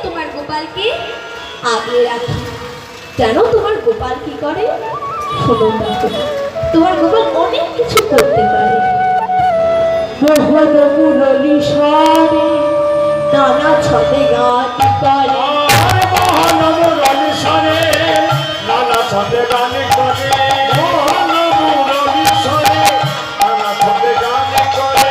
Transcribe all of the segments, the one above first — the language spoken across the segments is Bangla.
তোমার গোপালকে আগলে রাখি। জানো তোমার গোপাল কি করে? শোনো দেখো, তোমার গোপাল অনেক কিছু করতে পারে। মুরলী স্বরে নানা ছন্দে গান করে, মুরলী স্বরে নানা ছন্দে গান করে, মুরলী স্বরে নানা ছন্দে গান করে।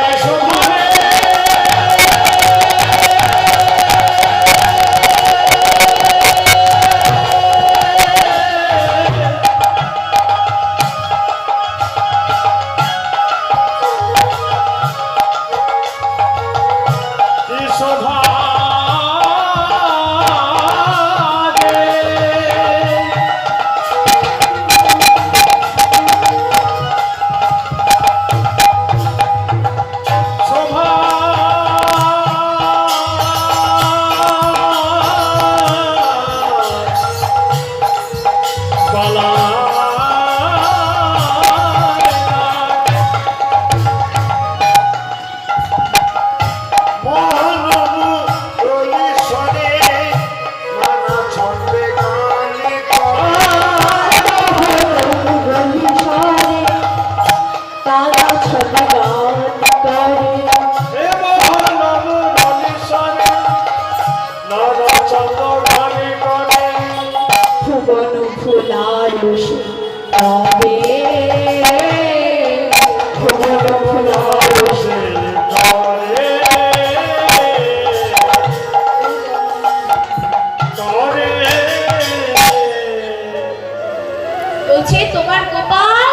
তোমার গোপাল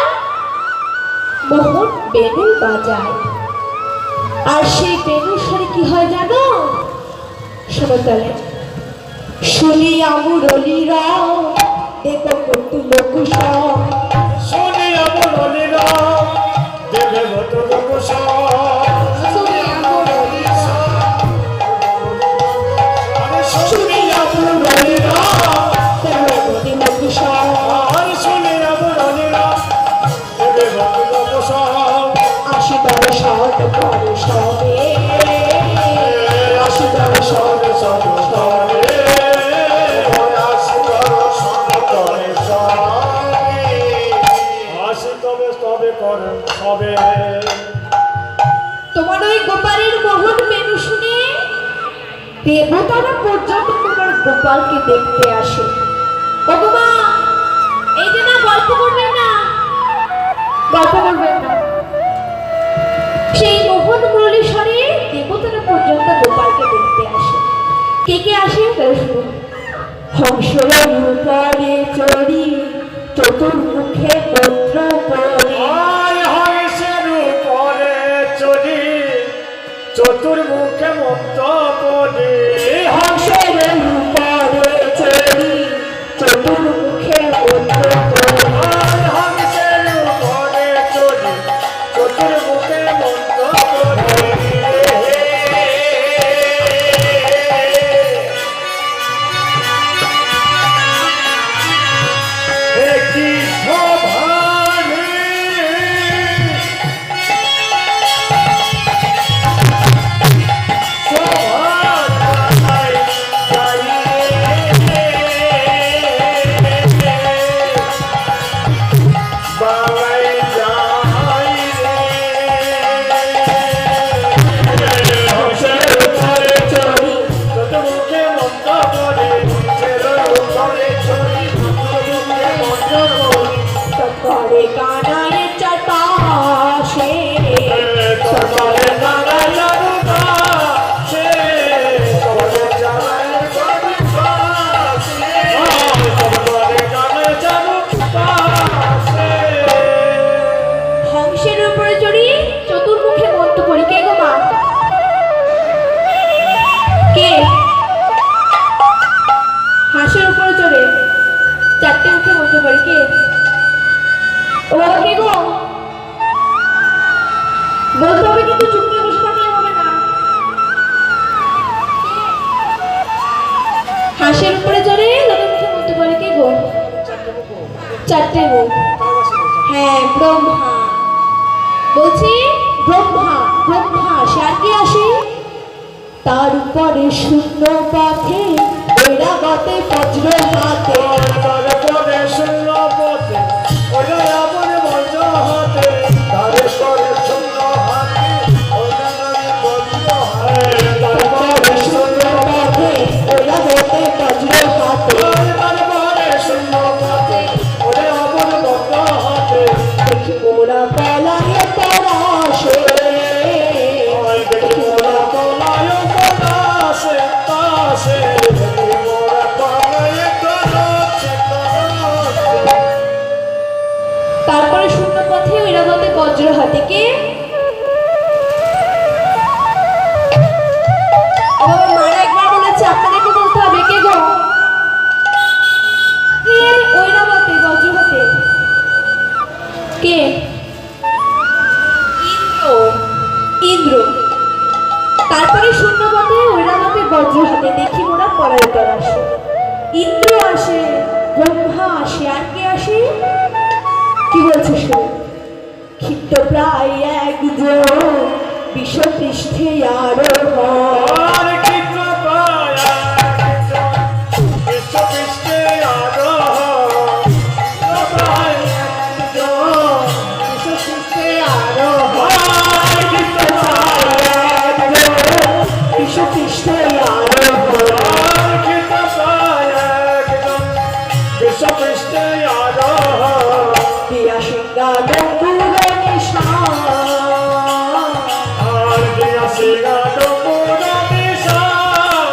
মোহন বেনু বাজায়, আর সেই বেনুর স্বরে কি হয় জানো? শোনো তাহলে। শুনি মুরলী রাও দেখো কত লোক সব, শুনি মুরলী রাও দেখো কত লোক সব, শুনি মুরলী রাও, শুনি মুরলী রাও দেখো কত লোক সব, আশীর্বাদ সদ করে সবে, আশীর্বাদ সদ সদ করে, আশীর্বাদ সদ করে সবে, আশীর্বাদ তবে করে সবে। তোমার ওই গোপালের মোহন বেনু শুনে দেবতারা পর্যন্ত তোমার গোপালকে দেখতে আসে। ভগবা এই যে না, গল্প করবেন না, গল্প করবেন না। সেই মোহন মুরলী স্বরে দেবতারা পর্যন্ত গোপালকে দেখতে আসে। কে কে আসে? হংসর রূপরে চড়ি চতুর্মুখে মন্ত্র পড়ে, হংসের উপরে চড়ি চতুর্মুখে মন্ত্র পড়ে, হংসের উপরে চড়ি চতুর্মুখে মন্ত্র পড়ে, হংসের উপরে চড়ি চতুর্মুখে মন্ত্র পড়ে। কি শোভানে বলতে হবে কিন্তু চুপ করে বসে থাকলে হবে না। হাঁসের উপরে চড়ে লোকের মুখে মধ্যে পড়ে কে গো? চারটে মুখ। হ্যাঁ, ব্রহ্মা। বলছি ব্রহ্মা, ব্রহ্মা আসে। আর কে আসে? তারপরে শূন্য পথে ঐরাবতে বজ্র হাতে তারপরে শূন্য পথে ওরা এমন বজ্র হাতে তারপরে শূন্য হাতে ওরা বজ্র হাতে তারপরে শূন্য পথে ঐরাবতে বজ্র হাতে তারপরে শূন্য পথে ওরা এমন বজ্র হাতে দেখি ওরা পলায়ে তারা আসে দেখি ওরা পলায় তাসে তাসে দেখি ওরা পলায় তাসে তাসে তারপরে শূন্য পথে ঐরাবতে বজ্র হাতে কে আমার মারা একবার বলেছে আপনাদেরকে বলতে হবে কে গো কে ঐরাবতে বজ্র হাতে কে ইন্দ্র ইন্দ্র তারপরে শূন্য পথে ঐরাবতে বজ্র হাতে দেখি মোরা পলায়তর আসে ইন্দ্র আসে ব্রহ্মা আসে আর কে আসে কি বলছে শুনে ক্ষিপ্ত প্রায় একজন বিষপৃষ্ঠে আরোহণ আর চিত্র পায় বিশ্ববিশ্বে আরোহণ প্রায় একজন বিষপৃষ্ঠে আরোহণ আর চিত্র পায় বিষপৃষ্ঠে আরোহণ আর চিত্র পায় একজন বিশ্ববিশ্বে আরোহণ দিয়া সিংহা ডম্বুর নিশান আর দিয়া সিংহা ডম্বুর নিশান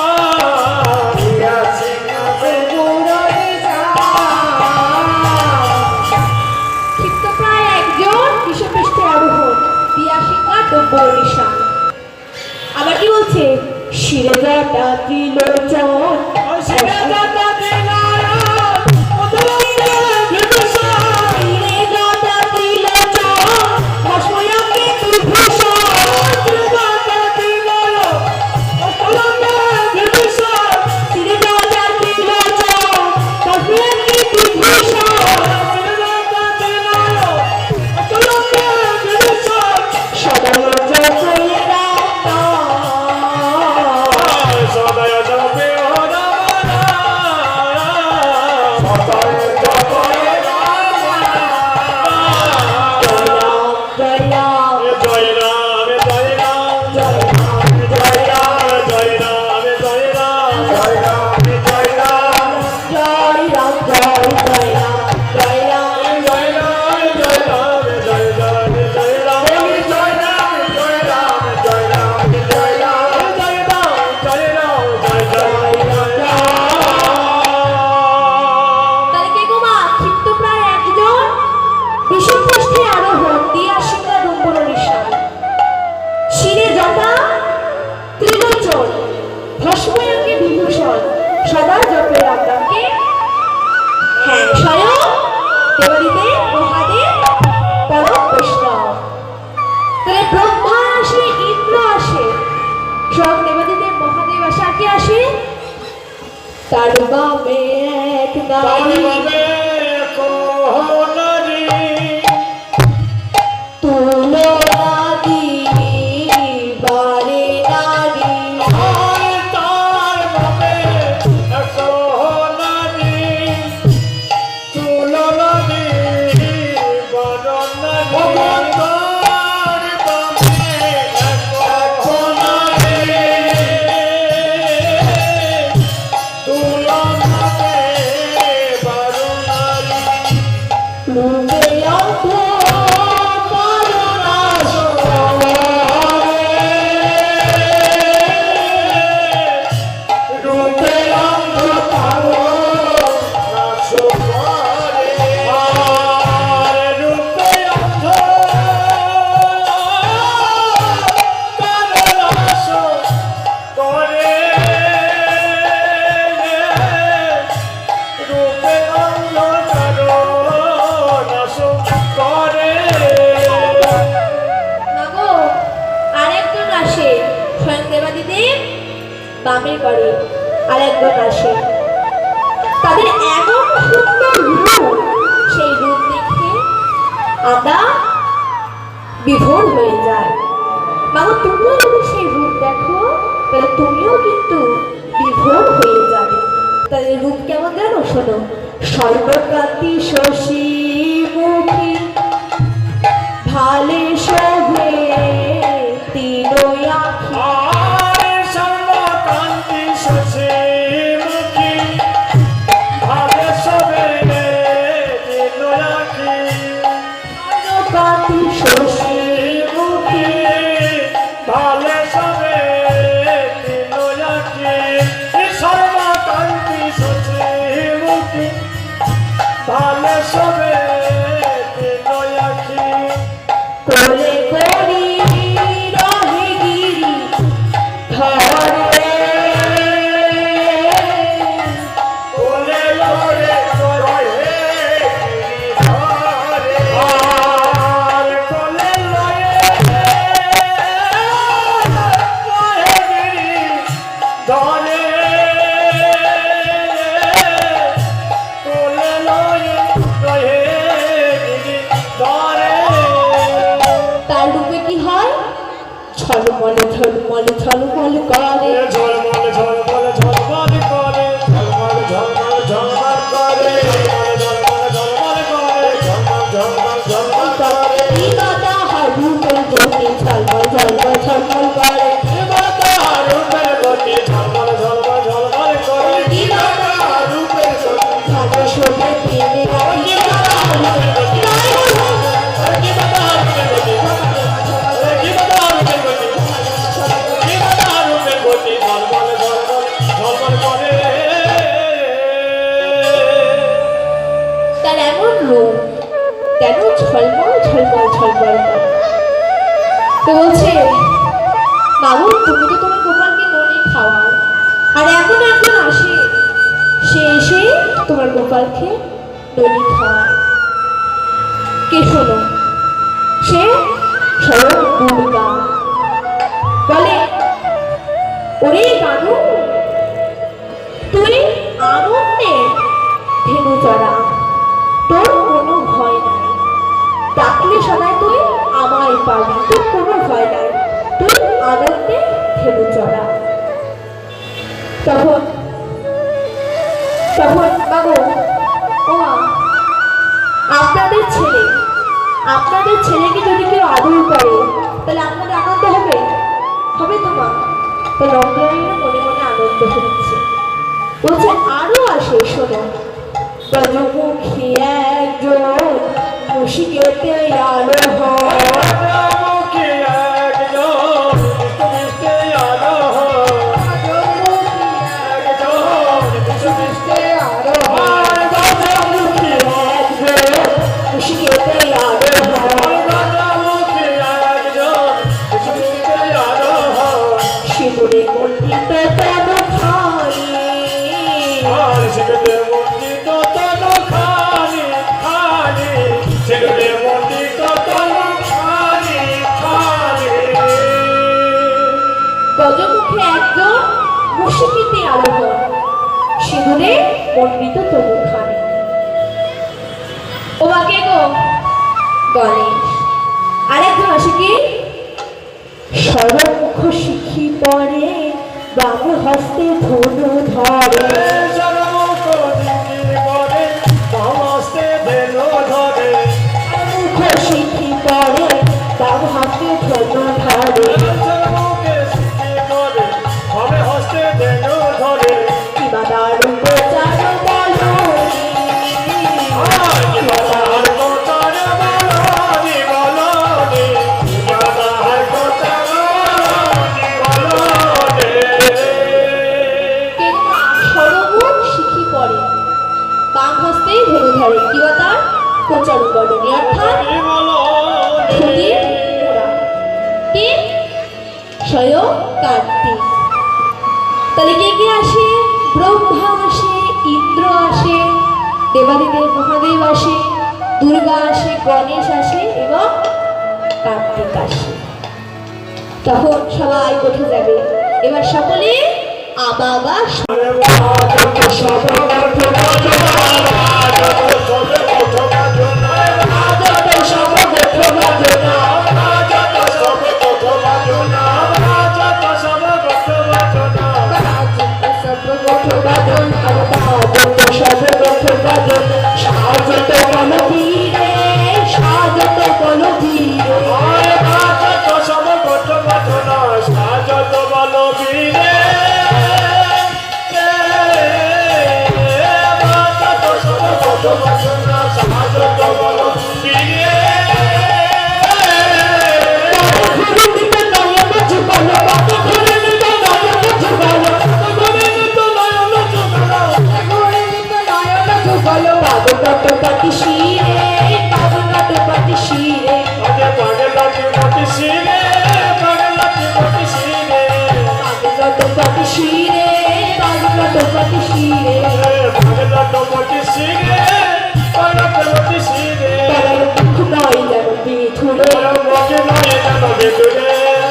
আর দিয়া সিংহা ডম্বুর ক্ষিপ্ত প্রায় একজন বিষপৃষ্ঠে আরোহণ দিয়া সিংহা ডম্বুর নিশান আবার কি বলছে শিরে জটা ত্রিলোচন শিরে জটা সদয় যাবে ওরা সদা জপে রামকে হ্যাঁ স্বয়ং দেবদেব মহাদেব পরম বৈষ্ণব তাহলে ব্রহ্মা আসে ইন্দ্র আসে সব দেবদেব মহাদেব আসে আর কি আসে তার বামে এক নারী তুলো নারী বারে নারী বামের করে আরেকজন আসে তাদের এমন সুন্দর রূপ সেই রূপ দেখে আমরা বিভোর হয়ে যায় বাবা তুমিও যদি সেই রূপ দেখো তাহলে তুমিও কিন্তু বিভোর হয়ে যাবে। তাদের রূপ কেমন জানো? শোনো, সর্বকান্তি শশী মুখী ভালে শোভে তিন আখি। আর সর্বকান্তি শশী মুখী ভালে শোভে তিন আখি। সর্বকান্তি শশী মুখী ভালে শোভে তিন আখি। সর্বকান্তি শশী মুখী ভালে শোভে তিন আখি। কোলে করি রহে গিরি ধরে ওলে ওরে রহে গিরিধারে। আর কোলে লয়ে রহে গিরিধারে। কোলে লয়ে রহে গিরিধারে। তার রূপে কি হয়? ঝলমল ঝলমল ঝলমল করে। ঝলমল ঝলমল ঝলমল করে। ঝলমল ঝলমল ঝলমল করে। ঝলমল ঝলমল করে। ঝলমল ঝলমল ঝলমল করে। বিগতা হারুপের গতি ঝলমল ঝলমল ঝলমল করে। বিগতা রূপের গতি ঝলমল ঝলমল ঝলমল করে। বিগতা রূপের গতি ভাবে শোভে তিন আখি। তার এমন রূপ কেন ঝলমল ঝলমল ঝলমল করে? তো বলছে, বাবু তুমি তো তোমার গোপালকে ননি খাওয়াও, আর এমন একজন আসে, সে এসে তোমার গোপালকে ননি খাওয়ায়। কে? শোনো, সে স্বয়ং দুর্গা। বলে, ওরে গানু, তুই আনন্দে ধেনু চড়া, তোর কোনো ভয় নাই। ডাকলে সদাই তুই আমায় পাবি, তোর কোনো ভয় নাই, তুই আনন্দে ধেনু চড়া। তখন তখন বাবু, ও মা, আপনাদের ছেলেকে যদি কেউ আদর করে তাহলে আপনাদের আনন্দ হবে? হবে তো মা? তো রঙ্গরানীরও মনে মনে আনন্দ হচ্ছে। বলছে আরো আসে, শোনো, ব্রজমুখী একজন মুশিকেতে আলো হয়। রাজমুখী একজন মিষ্টি আলো হয়। রাজমুখী একজন মিষ্টি আলো হয়। রাজমুখী একজন মুশিকেতে আলো হয়। রাজমুখী একজন মিষ্টি আলো হয়। সিঁদুরে মণ্ডিত তব খানি। আর সেগুলো মন্ডিত তনু খানি খানি। সেগুলো মন্ডিত তনু খানি খানি। গজমুখে একজন মুশিকিতে আলোহন, সিঁদুরে মণ্ডিত তবু খানি। ও বাকে গো গণেশ। আরেকজন আসে কি? সর্বমুখ শিখি পরে বাম হস্তে ধনু ধরে। সর্বমুখ শিখি পরে বাম হস্তে ধনু ধরে। মুখ শিখি পরে বাম হস্তে ধনু ধরে। সর্বমুখে শিখি পরে বাম হস্তে ধনু ধরে। কিবা দারুণ প্রচার বলনি। আর গোচার বলনি বলনি। আর গোচার বলনি বলনি। কেননা সর্বমুখ শিখি পরে বাম হস্তেই ধনু ধরে। কিবা তার প্রচার বলনি, অর্থাৎ খুদির ঘোড়া। কে? স্বয়ং কার্তিক। তাহলে কে কে আসে? ব্রহ্মা আসে, ইন্দ্র আসে, দেবাদিদেব মহাদেব আসে, দুর্গা আসে, গণেশ আসে এবং কার্তিক আসে। তখন সবাই উঠে যাবে। এবার সকলে আবাবা সব শিরে বাজলো তোমাকে শিরে তার মুখ নয় যেন বিধুরে মুখ নয় যেন বিধুরে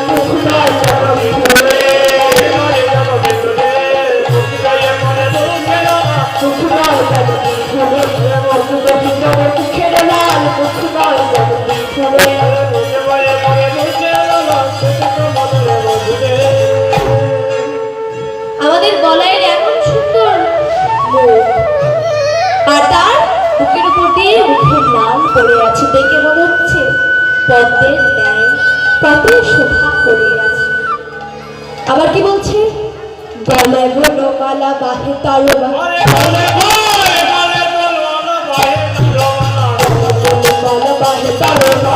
মুখ নয় যেন বিধুরে মুখের লাল মুখ নয় যেন বিধুরে আমাদের গলায় এমন সুন্দর মুখ আর তার বুকের উপর দিয়ে মুখের লাল পড়ে আছে, দেখে মনে হচ্ছে পদ্মের ন্যায় কত শোভা করে আছে। আবার কি বলছে, গলায় বনমালা বাহে তালবা, বনমালা বাহে তালবা,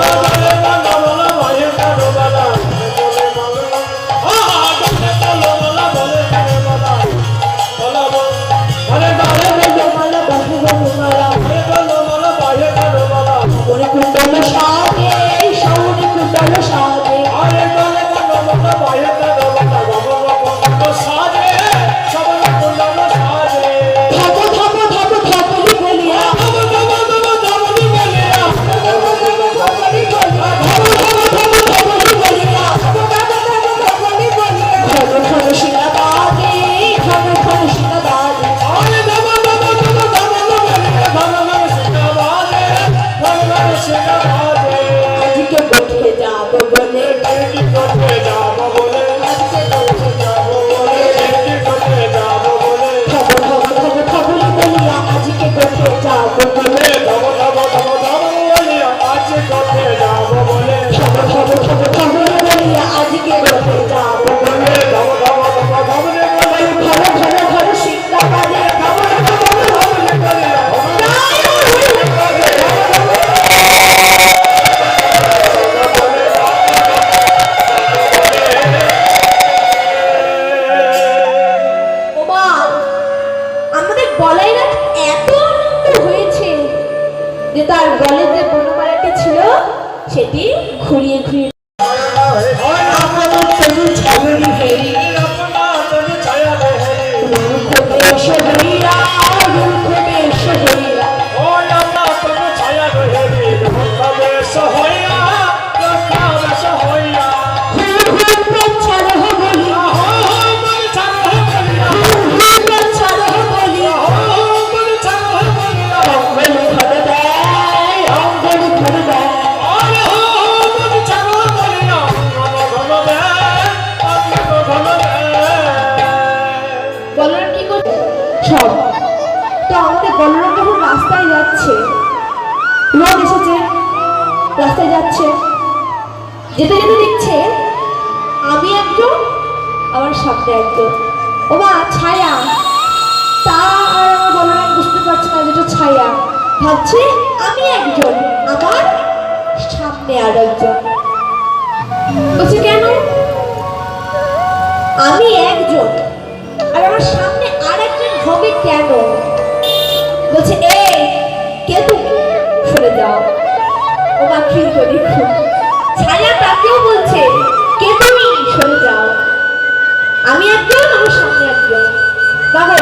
কুণ্ডল সাজে সৌরি কুণ্ডল সাজে ধপ ধপ ধপ ধপলি বলিয়া ঘন ঘন শিলা বাজে ঘন ঘন শিলা বাজে আজকে কোঠে যাব বলে আজকে কোঠে যাব বলে খবর খবর খবর খবর বলিয়া আজকে কোঠে যাব বলে খবর খবর খবর খবর বলিয়া আজকে কোঠে যাব বলে ঘন ঘন ঘন শিক্ষা বাজে যে তার গলে যে বনমালাটি ছিল সেটি ঘুরিয়ে ঘুরিয়ে সব। তো আমাদের বলরাম যখন রাস্তায় যাচ্ছে, লোক এসেছে রাস্তায় যাচ্ছে, যেতে যেতে দেখছে আমি একজন আমার সামনে একজন, ও মা ছায়া, তা আর আমার বলরাম বুঝতে পারছে না যেটা ছায়া, ভাবছে আমি একজন আমার সামনে আর একজন। বলছে কেন আমি একজন আর আমার সামনে আর একজন হবে কেন? বলছে এই কে তুমি, সরে যাও। ও মা কি করি, ছায়া তাকেও বলছে কে তুমি, সরে যাও, আমি একজন আমার সামনে একজন। বাবা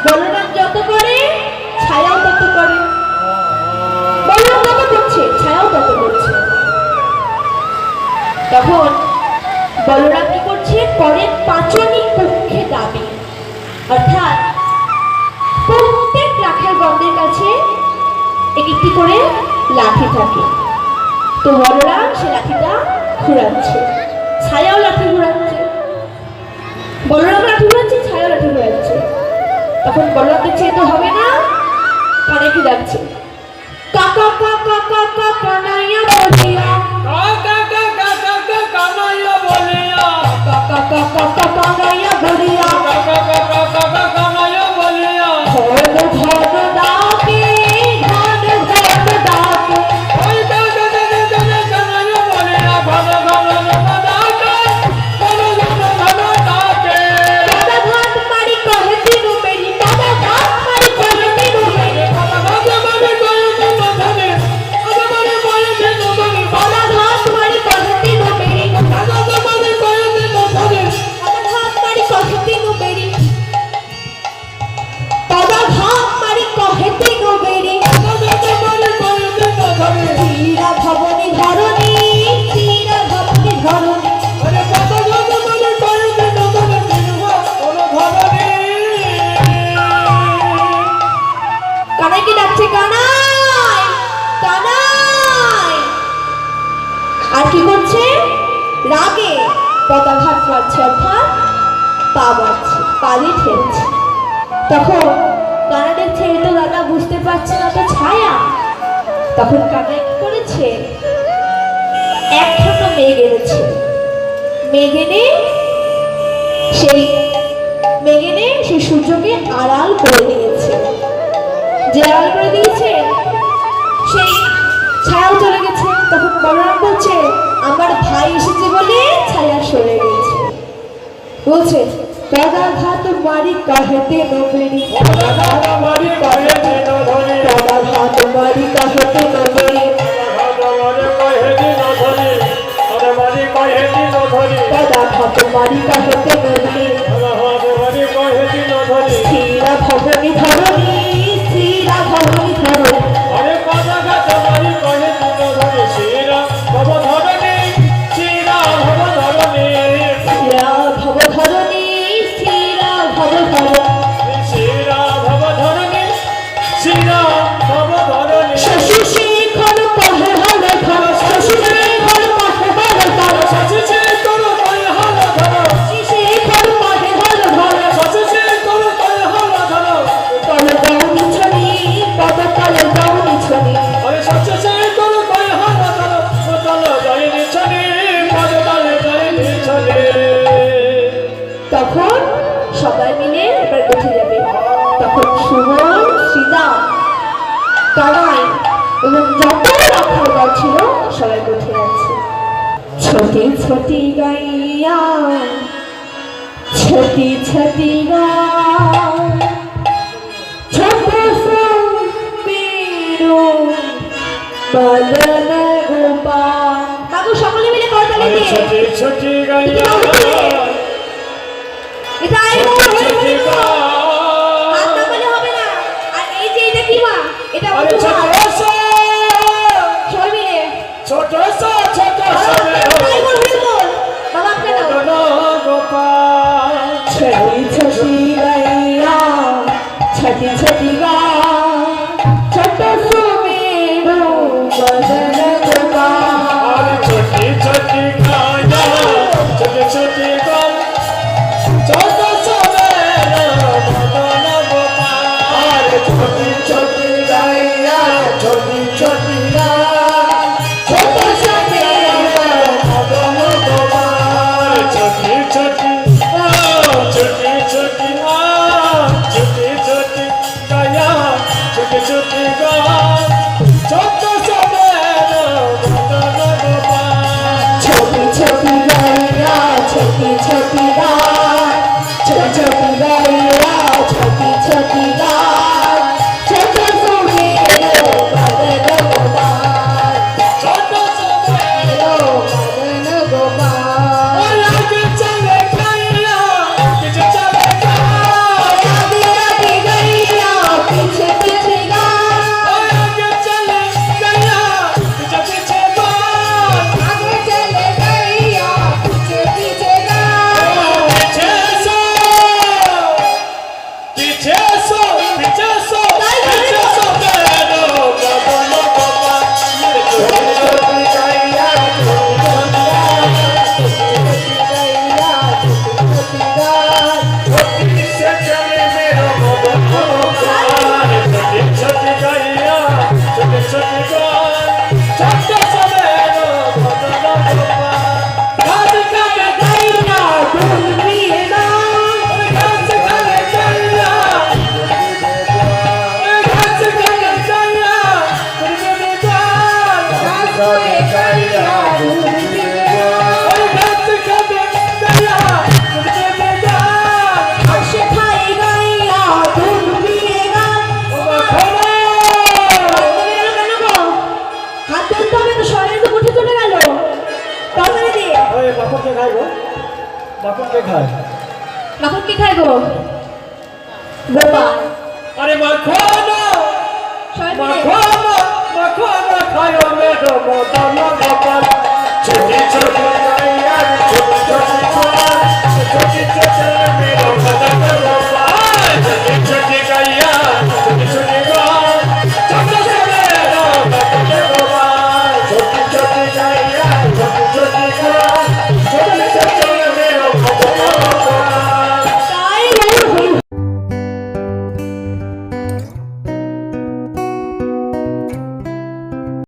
বলরাম যত করে ছায়াও তত করে, বলরাম তত করছে ছায়াও তত করছে। তখন বলরাম কি করছে, করেন পাঁচনিক পক্ষে দাবি, অর্থাৎ প্রত্যেক রাখাল গণদের কাছে একটি করে লাঠি থাকে। তো বলরাম সে লাঠিটা ঘুরাচ্ছে, ছায়াও লাঠি ঘুরাচ্ছে, বলরাম লাঠি ঘুরাচ্ছে, ছায়াও লাঠি ঘুরাচ্ছে। তখন বলরামকে চেতে হবে না, কানে কি ডাকছে, কাকা কাকা কাকা কানাইয়া বলিয়া, কাকা কাকা কাকা কানাইয়া বলিয়া, কাকা কাকা কাকা কানাইয়া বলিয়া, কাকা কাকা কাকা কানাইয়া বলিয়া, ধন ধন ডাকে ধন ধন ডাকে, ওই কাকা কাকা কাকা কানাইয়া বলিয়া, ধন ধন ডাকে ধন ধন ডাকে, দাদা ভাত মারি কহে দিনু মেরি, দাদা ভাত মারি কহে দিনু মেরি, দাদা ভাত মারি কহে দিনু মেরি, দাদা মারি কহে দিনু মেরি, দাদা ভাত মারি কহে দিনু মেরি, দাদা মারি কহে দিনু মেরি, দাদা ভাত মারি পালি ঠেলছে। তখন কানা দেখছে এ তো দাদা বুঝতে পারছে না তো ছায়া। তখন কানা কি করেছে, একখানা মেঘ এনেছে। মেঘ এনে সেই সূর্যকে আড়াল করে দিয়েছে। যে আড়াল করে দিয়েছে সেই ছায়াও চলে গেছে। তখন বলরাম বলছে আমার ভাই এসেছে বলে ছায়া সরে গেছে। বলছে পদাঘাত মারি কাহেতে নবেরি, পদাঘাত মারি কাহেতে নধরি, পদাঘাত মারি কাহেতে নবেরি, পদাঘাত মারি কাহেতে নবেরি, স্থিরা ভবনী ধরণী, স্থিরা ভবনী ধরণী। আরে পদাঘাত মারি কাহেতে নধরি, স্থিরা ভব ধরণী, স্থিরা ভব ধরণী, স্থিরা ভব ধরণী, স্থিরা ভব ধরণী, স্থিরা ভব ধরণী, স্থিরা ভব ধরণী। শশী শেখর কহে হরে ধর, শশী শেখর কহে হরে ধর, শশী শেখর কহে হরে ধর, শশী শেখর কহে হরে ধর। শশী শেখর কহে হরে ধর, তলে দৌড়ি ছড়ি, পদ তলে দৌড়ি ছড়ি। আরে শশী শেখর কহে হরে ধর, তল যাইনি ছড়ি, পদ তলে যাইনি ছড়ি। তখন সবাই মিলে এবার উঠে যাবে। তখন সুমন, শ্রীদাম, কানাই এবং যত রাখাল ছিল সবাই উঠে যাচ্ছে। ছোটি ছোটি গাইয়া, ছোটি ছোটি গায়, ছোট মেরো বদন গোপাল। বাবু সকলে মিলে করতালি আরে দিয়ে ছোটি ছোটি গাইয়া, এটা আই ছোটি বল, ছোটি গায়। হাত না বলে হবে না। আর এই যে এটা কি মা, এটা আরে অন্য ছোট মা। সো, সবাই মিলে ছোট সো, ছোট সো আই বল, হরি বল। বাবা কেন বদন গোপাল। ছটি ছটি গাইয়া, ছটি ছটি গায়, ছোট সুমেরু বদন গোপাল। আরে ছোটি ছোটি গাইয়া, ছোটি ছোটি গায়, ছোট সো বদন গোপাল। আরে ছোটি ছোটি গাইয়া, ছোটি ছোটি গায়, ছোট সো বদন গোপাল। ছোটি ছোটি ছোটি ছোটি ছোটি ছোটি গায়া, ছোটি ছোটি গায়, ছোট সো বদন গোপাল। ছোটি ছোটি গাইয়া, ছোটি ছোটি গায়, ছোটি ছোটি গাইয়া, ছোটি ছোটি গায়, ছোট সুমেরু বদন গোপাল। ছোট সো বদন গোপাল। আগে চলে গাইয়া, কিছু চলে গায়। রাধে রাধে গাইয়া, পিছে পিছে গায়, আগে চলে গাইয়া, কিছু কিছু গায়। আগে চলে গাইয়া, পিছে পিছে গায়। পিছে সো, পিছে সো, পিছে সো, পিছে সো বদন গোপাল। ছোটি ছোটি গাইয়া, পিছে চলে মেরো বদন গোপাল। ছোটি ছোটি গাইয়া, ছোটি ছোটি গায়, ছোট সো মেরো বদন গোপাল। গাছ গায়ে গাইয়া, গাছ গায়ে গাইয়া, গাছ গায়ে গাইয়া, গুরগুরি গায়। গাছ গায়ে গাইয়া, গুরগুরি গায়। গাছ গায়ে গাইয়া, গুরগুরি গায়। হাসে খাই গাইয়া, ধুম দিয়ে গায়। ওমা খোলা। কেন গো? হাত ধরতে হবে তো, সবাই তো উঠে চলে গেল। তাড়াতাড়ি দিয়ে। ওই বাপকে খাই গো, বাপকে খায়। মাখন কি খাই গো? গোপাল। আরে মাখনা, সবাই মিলে। মাখনা খায় মেরো বদন গোপাল। ছোটি ছোটি গাইয়া, ছোটি ছোটি